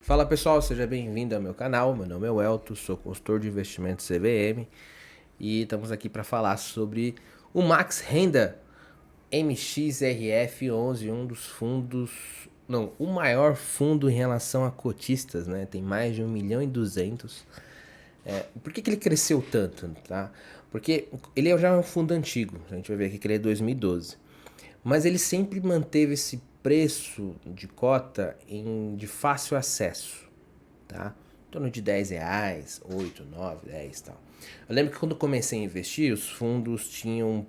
Fala pessoal, seja bem-vindo ao meu canal. Meu nome é Welto, sou consultor de investimentos CVM e estamos aqui para falar sobre o Max Renda MXRF11, um dos fundos, não, o maior fundo em relação a cotistas, né? Tem mais de 1.200.000. Por que ele cresceu tanto, tá? Porque ele já é um fundo antigo, a gente vai ver aqui que ele é 2012. Mas ele sempre manteve esse preço de cota de fácil acesso, tá? Em torno de R$ 10, 8, 9, 10 e tal. Eu lembro que quando comecei a investir, os fundos tinham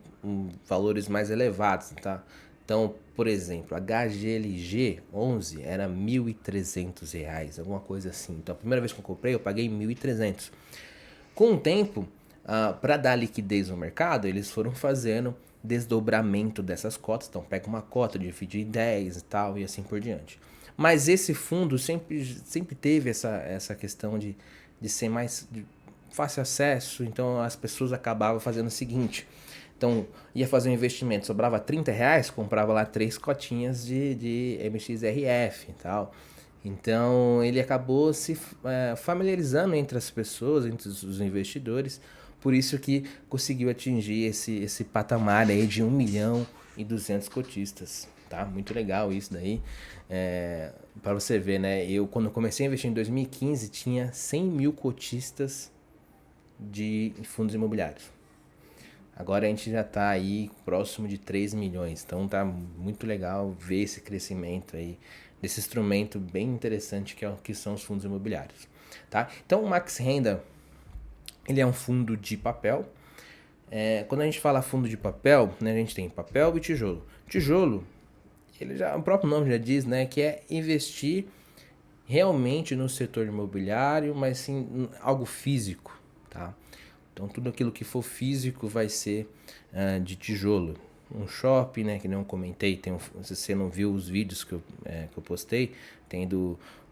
valores mais elevados, tá? Então, por exemplo, a HGLG 11 era R$ 1.300, alguma coisa assim. Então, a primeira vez que eu comprei, eu paguei 1.300. Com o tempo, para dar liquidez no mercado, eles foram fazendo desdobramento dessas cotas. Então, pega uma cota, divide em 10 e tal, e assim por diante. Mas esse fundo sempre teve essa questão de ser mais de fácil acesso. Então, as pessoas acabavam fazendo o seguinte. Então, ia fazer um investimento, sobrava R$ 30, comprava lá 3 cotinhas de MXRF e tal. Então ele acabou se familiarizando entre as pessoas, entre os investidores, por isso que conseguiu atingir esse patamar aí de 1.200.000 cotistas, tá? Muito legal isso daí, para você ver, né? Eu quando comecei a investir em 2015 tinha 100.000 cotistas de fundos imobiliários. Agora a gente já está aí próximo de 3 milhões, então tá muito legal ver esse crescimento aí desse instrumento bem interessante que são os fundos imobiliários, tá? Então o Max Renda, ele é um fundo de papel. Quando a gente fala fundo de papel, né, a gente tem papel e tijolo. Tijolo, o próprio nome já diz, né, que é investir realmente no setor imobiliário, mas sim algo físico, tá? Então tudo aquilo que for físico vai ser de tijolo. Um shopping, né, que não comentei, se você não viu os vídeos que eu postei, tem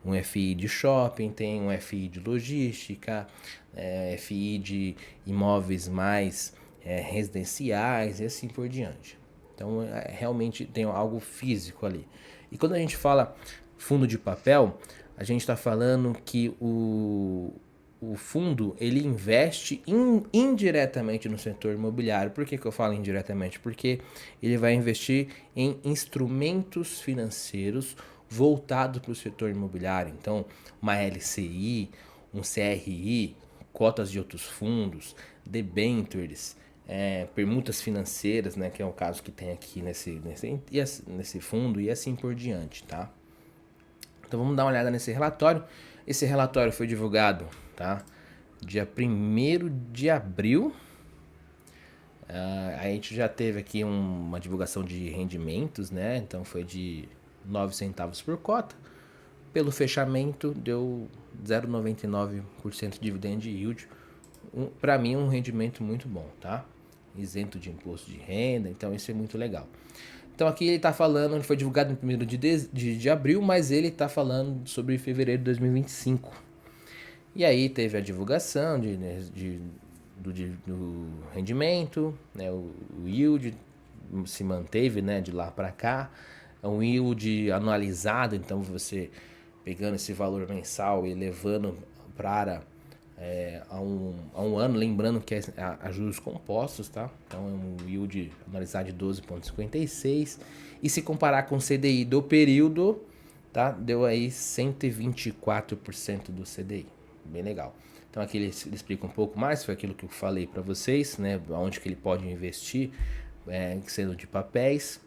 um FI de shopping, tem um FI de logística, FI de imóveis mais residenciais e assim por diante. Então realmente tem algo físico ali. E quando a gente fala fundo de papel, a gente está falando que o fundo ele investe indiretamente no setor imobiliário. Por que eu falo indiretamente? Porque ele vai investir em instrumentos financeiros voltados para o setor imobiliário. Então, uma LCI, um CRI, cotas de outros fundos, debentures, permutas financeiras, né, que é o caso que tem aqui nesse fundo e assim por diante, tá? Então vamos dar uma olhada nesse relatório. Esse relatório foi divulgado, tá? Dia 1º de abril. A gente já teve aqui uma divulgação de rendimentos, né? Então foi de 9 centavos por cota. Pelo fechamento deu 0,99% de dividend yield. Para mim um rendimento muito bom, tá? Isento de imposto de renda, então isso é muito legal. Então aqui ele está falando, ele foi divulgado no 1º de abril, mas ele está falando sobre fevereiro de 2025. E aí teve a divulgação do rendimento, né, o yield se manteve, né, de lá para cá. É um yield anualizado, então você pegando esse valor mensal e levando para a um ano, lembrando que é a juros compostos, tá? Então é um yield anualizado de 12,56 e se comparar com o CDI do período, tá? Deu aí 124% do CDI, bem legal. Então aqui ele explica um pouco mais, foi aquilo que eu falei para vocês, né? Onde que ele pode investir, sendo de papéis.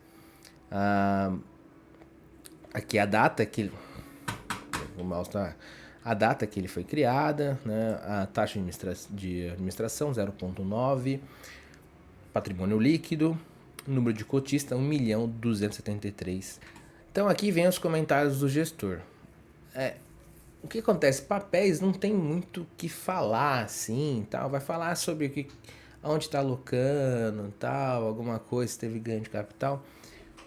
Aqui a data que o mouse tá, a data que ele foi criada, né? A taxa de administração 0,9, patrimônio líquido, número de cotista 1.273. Então aqui vem os comentários do gestor. O que acontece? Papéis não tem muito o que falar assim, tal. Vai falar sobre onde está alocando, tal, alguma coisa, se teve ganho de capital.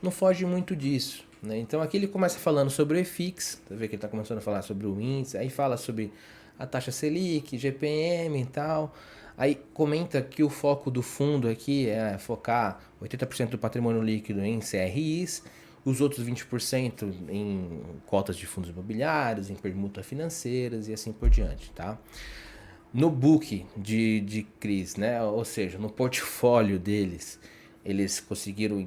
Não foge muito disso, né? Então aqui ele começa falando sobre o EFIX, você vê que ele está começando a falar sobre o índice, aí fala sobre a taxa Selic, GPM e tal. Aí comenta que o foco do fundo aqui é focar 80% do patrimônio líquido em CRIs, os outros 20% em cotas de fundos imobiliários, em permutas financeiras e assim por diante, tá? No book de CRIs, né? Ou seja, no portfólio deles, eles conseguiram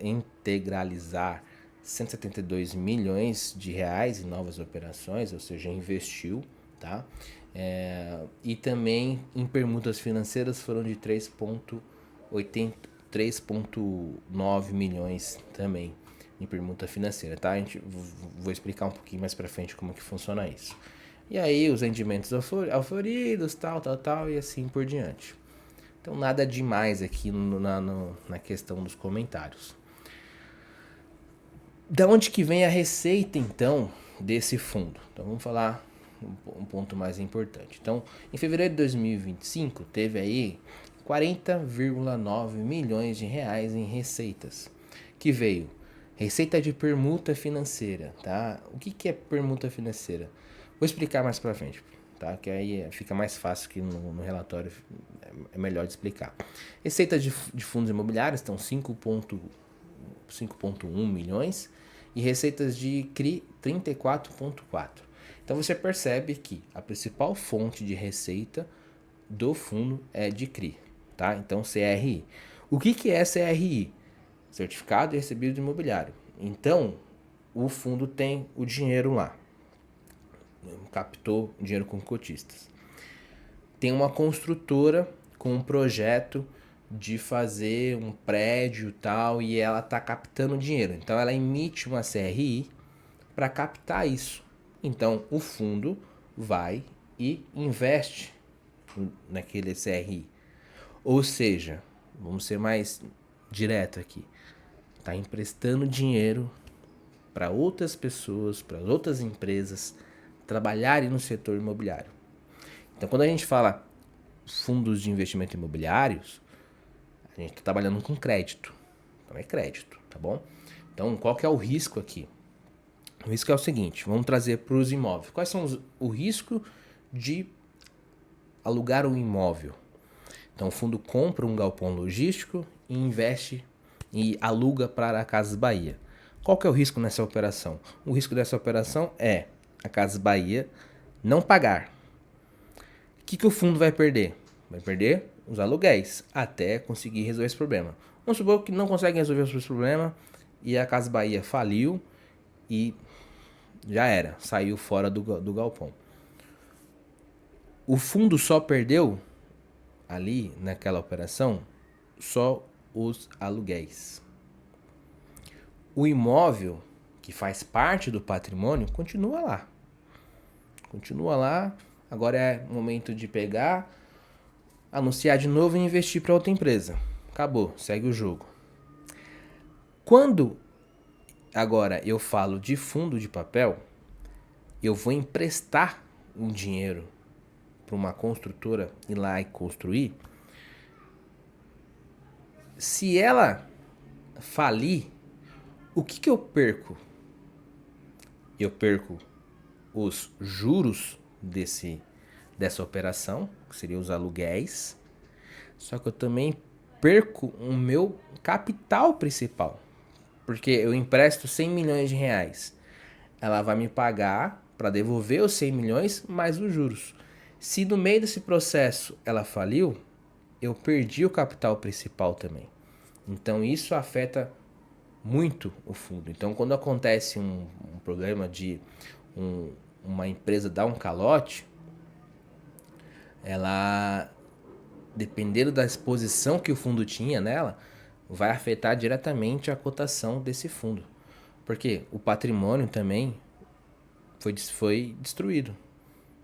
integralizar 172 milhões de reais em novas operações, ou seja, investiu, tá? E também em permutas financeiras foram de 3,9 milhões também em permuta financeira, tá? Vou explicar um pouquinho mais pra frente como que funciona isso. E aí os rendimentos auferidos, tal, e assim por diante. Então nada demais aqui na questão dos comentários. Da onde que vem a receita, então, desse fundo? Então vamos falar um ponto mais importante. Então, em fevereiro de 2025, teve aí 40,9 milhões de reais em receitas, que veio receita de permuta financeira, tá? O que é permuta financeira? Vou explicar mais pra frente, tá? Que aí fica mais fácil que no relatório, é melhor de explicar. Receitas de fundos imobiliários estão 5,1 milhões e receitas de CRI 34,4. Então você percebe que a principal fonte de receita do fundo é de CRI, tá? Então CRI. O que é CRI? Certificado e Recebido Imobiliário. Então o fundo tem o dinheiro lá, captou dinheiro com cotistas. Tem uma construtora com um projeto de fazer um prédio e tal, e ela está captando dinheiro. Então ela emite uma CRI para captar isso. Então o fundo vai e investe naquele CRI. Ou seja, vamos ser mais direto aqui, está emprestando dinheiro para outras pessoas, para outras empresas trabalharem no setor imobiliário. Então quando a gente fala fundos de investimento imobiliários, a gente está trabalhando com crédito. Então é crédito, tá bom? Então qual que é o risco aqui? O risco é o seguinte, vamos trazer para os imóveis. Quais são o risco de alugar um imóvel? Então o fundo compra um galpão logístico e investe e aluga para a Casas Bahia. Qual que é o risco nessa operação? O risco dessa operação é a Casas Bahia não pagar. O que o fundo vai perder? Vai perder os aluguéis até conseguir resolver esse problema. Vamos supor que não consegue resolver esse problema e a Casas Bahia faliu e já era, saiu fora do galpão. O fundo só perdeu ali naquela operação só os aluguéis. O imóvel que faz parte do patrimônio continua lá. Continua lá. Agora é momento de pegar, anunciar de novo e investir para outra empresa. Acabou, segue o jogo. Quando agora eu falo de fundo de papel, eu vou emprestar um dinheiro para uma construtora ir lá e construir. Se ela falir, o que eu perco? Eu perco os juros dessa operação, que seriam os aluguéis. Só que eu também perco o meu capital principal. Porque eu empresto 100 milhões de reais. Ela vai me pagar para devolver os 100 milhões mais os juros. Se no meio desse processo ela faliu, eu perdi o capital principal também. Então isso afeta muito o fundo. Então quando acontece um problema de uma empresa dar um calote, ela, dependendo da exposição que o fundo tinha nela, vai afetar diretamente a cotação desse fundo. Porque o patrimônio também foi destruído.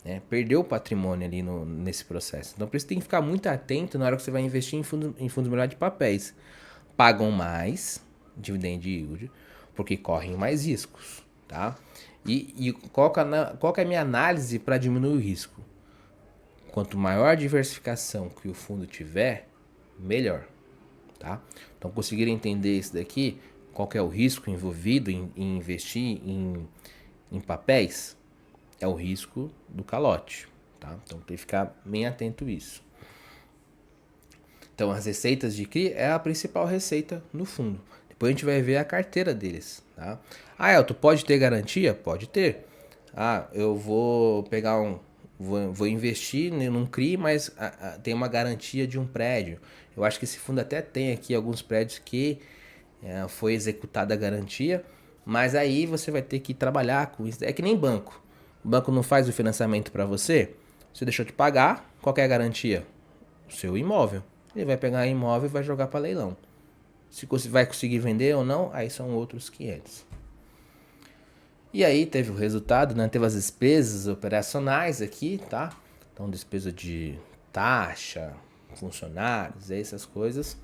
Né? Perdeu o patrimônio ali nesse processo. Então por isso tem que ficar muito atento na hora que você vai investir em fundos imobiliários de papéis. Pagam mais dividend yield, porque correm mais riscos. Tá? E qual que é a minha análise para diminuir o risco? Quanto maior a diversificação que o fundo tiver, melhor. Tá? Então conseguiram entender isso daqui? Qual que é o risco envolvido em investir em papéis? É o risco do calote. Tá? Então tem que ficar bem atento a isso. Então as receitas de CRI é a principal receita no fundo. Depois a gente vai ver a carteira deles, tá? Ah, Elton, pode ter garantia? Pode ter. Ah, eu vou pegar vou investir num CRI, mas tem uma garantia de um prédio. Eu acho que esse fundo até tem aqui alguns prédios que foi executada a garantia, mas aí você vai ter que trabalhar com isso. É que nem banco. O banco não faz o financiamento para você, você deixou de pagar, qual que é a garantia? O seu imóvel. Ele vai pegar o imóvel e vai jogar para leilão. Se você vai conseguir vender ou não, aí são outros 500. E aí teve o resultado, né? Teve as despesas operacionais aqui, tá? Então despesa de taxa, funcionários, essas coisas.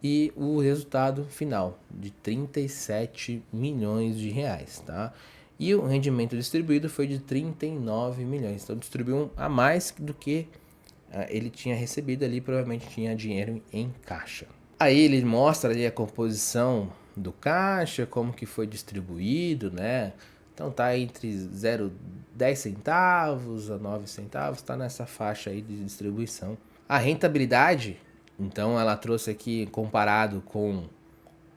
E o resultado final de 37 milhões de reais, tá? E o rendimento distribuído foi de 39 milhões. Então distribuiu a mais do que ele tinha recebido ali, provavelmente tinha dinheiro em caixa. Aí ele mostra ali a composição do caixa, como que foi distribuído, né? Então tá entre 0,10 centavos a 9 centavos, tá nessa faixa aí de distribuição. A rentabilidade, então ela trouxe aqui comparado com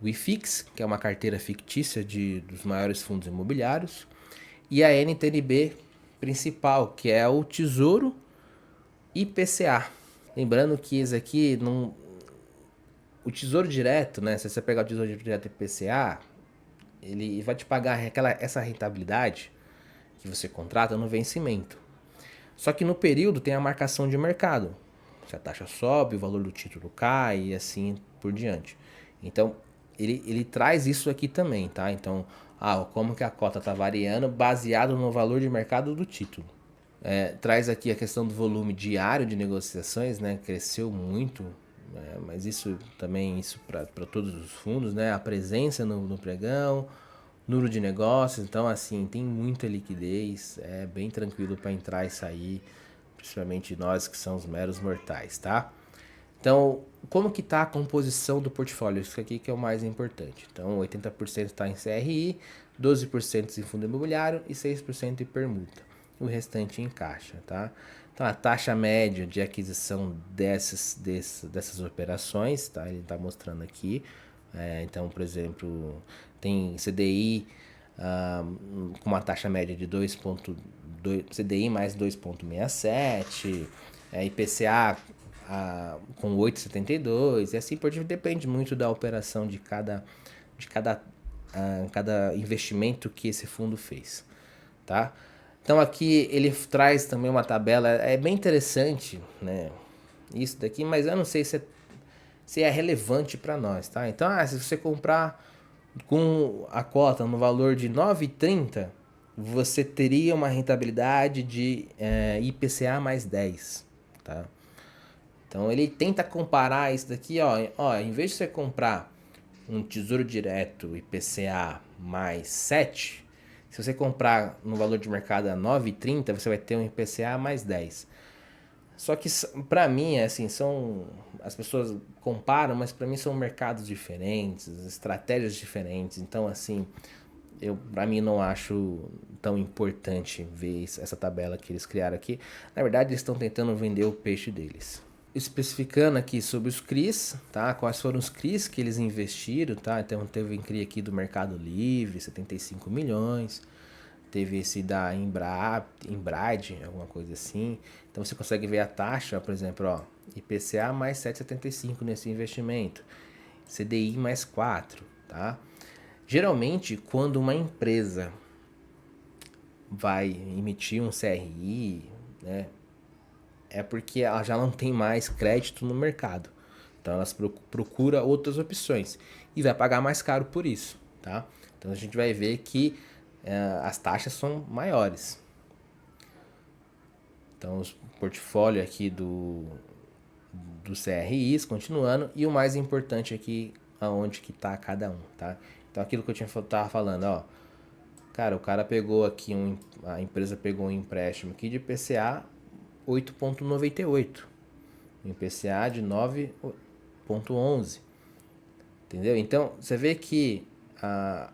o IFIX, que é uma carteira fictícia dos maiores fundos imobiliários, e a NTNB principal, que é o Tesouro IPCA. Lembrando que esse aqui não, o Tesouro Direto, né? Se você pegar o Tesouro Direto IPCA, ele vai te pagar essa rentabilidade que você contrata no vencimento. Só que no período tem a marcação de mercado. Se a taxa sobe, o valor do título cai e assim por diante. Então, ele traz isso aqui também, tá? Então, como que a cota está variando baseado no valor de mercado do título. Traz aqui a questão do volume diário de negociações, né? Cresceu muito, né? Mas isso também para todos os fundos, né? A presença no pregão, número de negócios, então assim, tem muita liquidez, é bem tranquilo para entrar e sair, principalmente nós que somos meros mortais, tá? Então, como que tá a composição do portfólio? Isso aqui que é o mais importante. Então, 80% está em CRI, 12% em fundo imobiliário e 6% em permuta. O restante em caixa, tá? Então, a taxa média de aquisição dessas operações, tá? Ele está mostrando aqui. Então, por exemplo, tem CDI com uma taxa média de 2,2, CDI mais 2,67, IPCA com 8,72 e assim por diante. Depende muito da operação cada investimento que esse fundo fez, tá? Então aqui ele traz também uma tabela, é bem interessante, né? Isso daqui, mas eu não sei se é relevante para nós, tá? Então, se você comprar com a cota no valor de 9,30, você teria uma rentabilidade de IPCA mais 10, tá? Então ele tenta comparar isso daqui, ó, em vez de você comprar um Tesouro Direto IPCA mais 7, se você comprar no valor de mercado a 9,30, você vai ter um IPCA mais 10. Só que para mim, assim, as pessoas comparam, mas para mim são mercados diferentes, estratégias diferentes. Então, assim, eu para mim não acho tão importante ver essa tabela que eles criaram aqui. Na verdade, eles estão tentando vender o peixe deles. Especificando aqui sobre os CRIs, tá? Quais foram os CRIs que eles investiram, tá? Então teve um CRI aqui do Mercado Livre, 75 milhões. Teve esse da Embraid, alguma coisa assim. Então você consegue ver a taxa, por exemplo, ó, IPCA mais 7,75 nesse investimento. CDI mais 4, tá? Geralmente, quando uma empresa vai emitir um CRI, né, é porque ela já não tem mais crédito no mercado. Então elas procura outras opções e vai pagar mais caro por isso, tá? Então a gente vai ver que as taxas são maiores. Então o portfólio aqui do CRIs continuando e o mais importante aqui aonde que tá cada um, tá? Então aquilo que eu tava falando, ó, cara, o cara pegou aqui a empresa pegou um empréstimo aqui de IPCA 8,98, IPCA de 9,11, entendeu? Então você vê que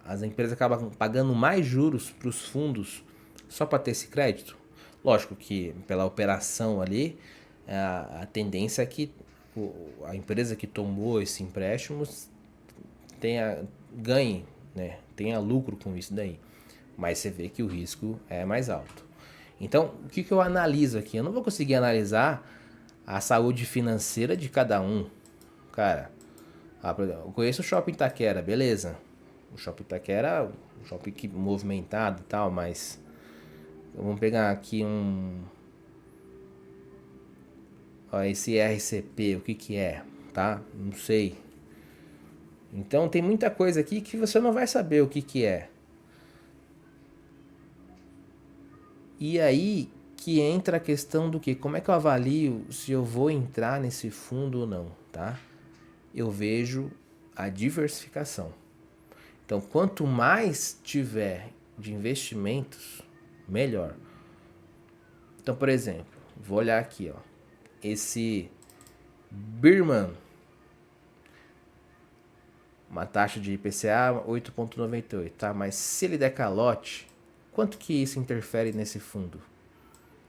as empresas acabam pagando mais juros para os fundos só para ter esse crédito. Lógico que pela operação ali, a tendência é que a empresa que tomou esse empréstimo ganhe, né? Tenha lucro com isso daí. Mas você vê que o risco é mais alto. Então, o que eu analiso aqui? Eu não vou conseguir analisar a saúde financeira de cada um. Cara, por exemplo, eu conheço o Shopping Itaquera, beleza. O Shopping Itaquera é um shopping movimentado e tal, mas vamos pegar aqui ó, esse RCP, o que é, tá? Não sei. Então tem muita coisa aqui que você não vai saber o que é. E aí que entra a questão do que? Como é que eu avalio se eu vou entrar nesse fundo ou não, tá? Eu vejo a diversificação. Então, quanto mais tiver de investimentos, melhor. Então, por exemplo, vou olhar aqui, ó. Esse Birman, uma taxa de IPCA 8,98, tá? Mas se ele der calote, quanto que isso interfere nesse fundo?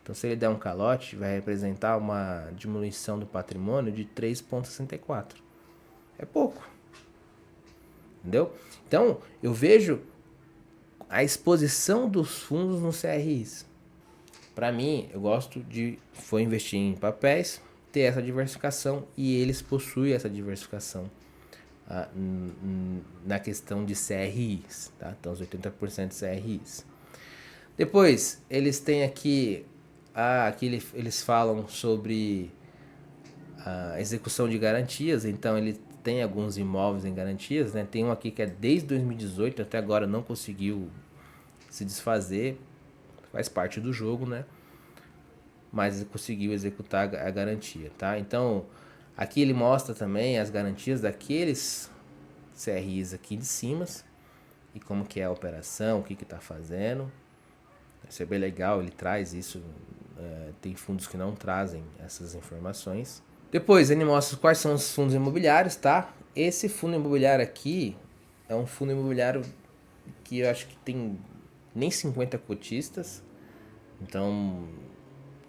Então, se ele der um calote, vai representar uma diminuição do patrimônio de 3,64. É pouco. Entendeu? Então, eu vejo a exposição dos fundos nos CRIs. Para mim, eu gosto de investir em papéis, ter essa diversificação e eles possuem essa diversificação na questão de CRIs, tá? Então, os 80% de CRIs. Depois, eles têm aqui eles falam sobre a execução de garantias, então ele tem alguns imóveis em garantias, né? Tem um aqui que é desde 2018 até agora não conseguiu se desfazer, faz parte do jogo, né? Mas conseguiu executar a garantia, tá? Então, aqui ele mostra também as garantias daqueles CRIs aqui de cima e como que é a operação, o que que tá fazendo. Isso é bem legal, ele traz isso. Tem fundos que não trazem essas informações. Depois ele mostra quais são os fundos imobiliários, tá? Esse fundo imobiliário aqui é um fundo imobiliário que eu acho que tem nem 50 cotistas, então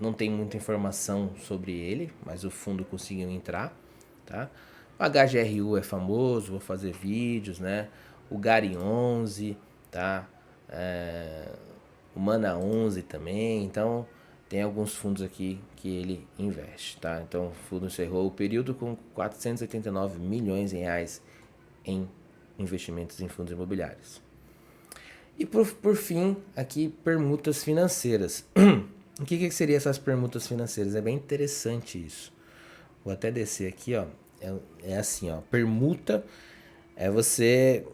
não tem muita informação sobre ele, mas o fundo conseguiu entrar, tá? O HGRU é famoso, vou fazer vídeos, né? O Gari 11, tá? O Mana 11 também, então tem alguns fundos aqui que ele investe, tá? Então o fundo encerrou o período com 489 milhões de reais em investimentos em fundos imobiliários. E por fim, aqui permutas financeiras. O que seriam essas permutas financeiras? É bem interessante isso. Vou até descer aqui, ó. É assim, ó. Permuta é você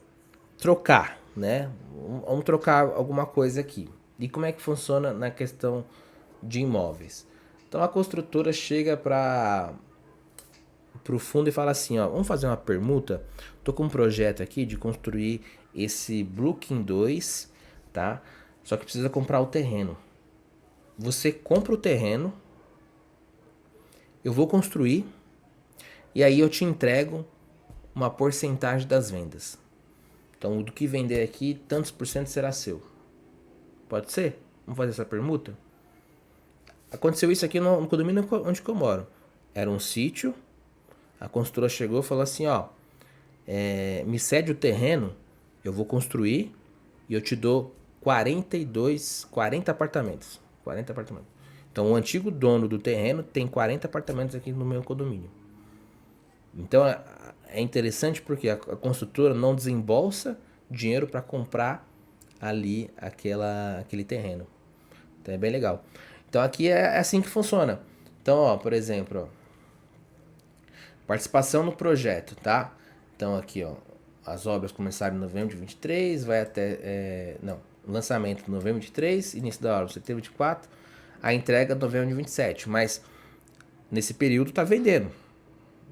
trocar, né? Vamos trocar alguma coisa aqui. E como é que funciona na questão de imóveis? Então a construtora chega para o fundo e fala assim, ó, vamos fazer uma permuta. Tô com um projeto aqui de construir esse Brooklyn 2, tá? Só que precisa comprar o terreno. Você compra o terreno, eu vou construir e aí eu te entrego uma porcentagem das vendas. Então, do que vender aqui, tantos por cento será seu. Pode ser? Vamos fazer essa permuta? Aconteceu isso aqui no condomínio onde eu moro. Era um sítio, a construtora chegou e falou assim, ó, me cede o terreno, eu vou construir e eu te dou 40 apartamentos. 40 apartamentos. Então, o antigo dono do terreno tem 40 apartamentos aqui no meu condomínio. Então, é interessante porque a construtora não desembolsa dinheiro para comprar ali aquele terreno. Então, é bem legal. Então, aqui é assim que funciona. Então, ó, por exemplo, ó, participação no projeto, tá? Então, aqui, ó, as obras começaram em novembro de 23, vai até... lançamento em novembro de 23, início da obra em setembro de 4, a entrega em novembro de 27. Mas nesse período tá vendendo,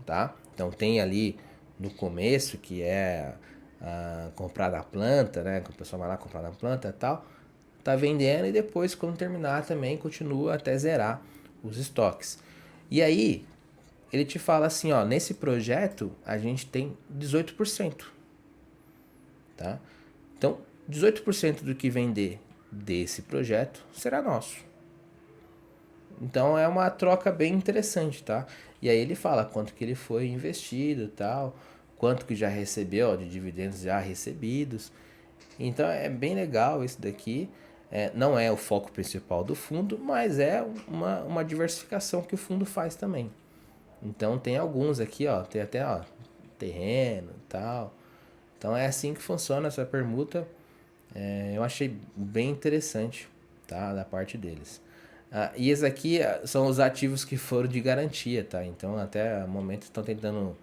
tá? Então tem ali no começo, que é comprar da planta, né? Que o pessoal vai lá comprar da planta e tal. Tá vendendo e depois, quando terminar, também continua até zerar os estoques. E aí, ele te fala assim, ó, nesse projeto a gente tem 18%, tá? Então, 18% do que vender desse projeto será nosso. Então é uma troca bem interessante, tá? E aí ele fala quanto que ele foi investido e tal, quanto que já recebeu, ó, de dividendos já recebidos. Então é bem legal isso daqui. Não é o foco principal do fundo, mas é uma diversificação que o fundo faz também. Então tem alguns aqui, ó, tem até ó, terreno e tal. Então é assim que funciona essa permuta. Eu achei bem interessante, tá, da parte deles. E esses aqui são os ativos que foram de garantia, tá? Então até o momento estão tentando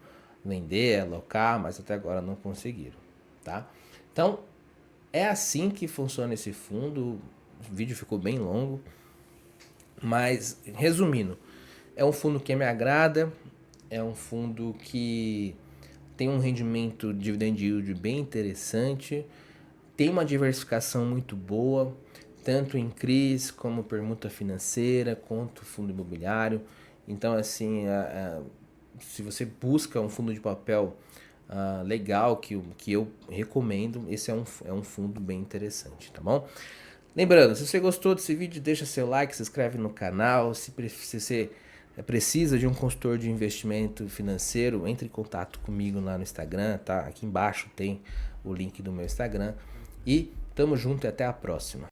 vender, alocar, mas até agora não conseguiram, tá? Então é assim que funciona esse fundo. O vídeo ficou bem longo, mas resumindo, é um fundo que me agrada, é um fundo que tem um rendimento dividend yield bem interessante, tem uma diversificação muito boa, tanto em CRIs como permuta financeira, quanto fundo imobiliário. Então, assim, se você busca um fundo de papel legal, que eu recomendo, esse é um fundo bem interessante, tá bom? Lembrando, se você gostou desse vídeo, deixa seu like, se inscreve no canal. Se você precisa de um consultor de investimento financeiro, entre em contato comigo lá no Instagram, tá? Aqui embaixo tem o link do meu Instagram. E tamo junto e até a próxima.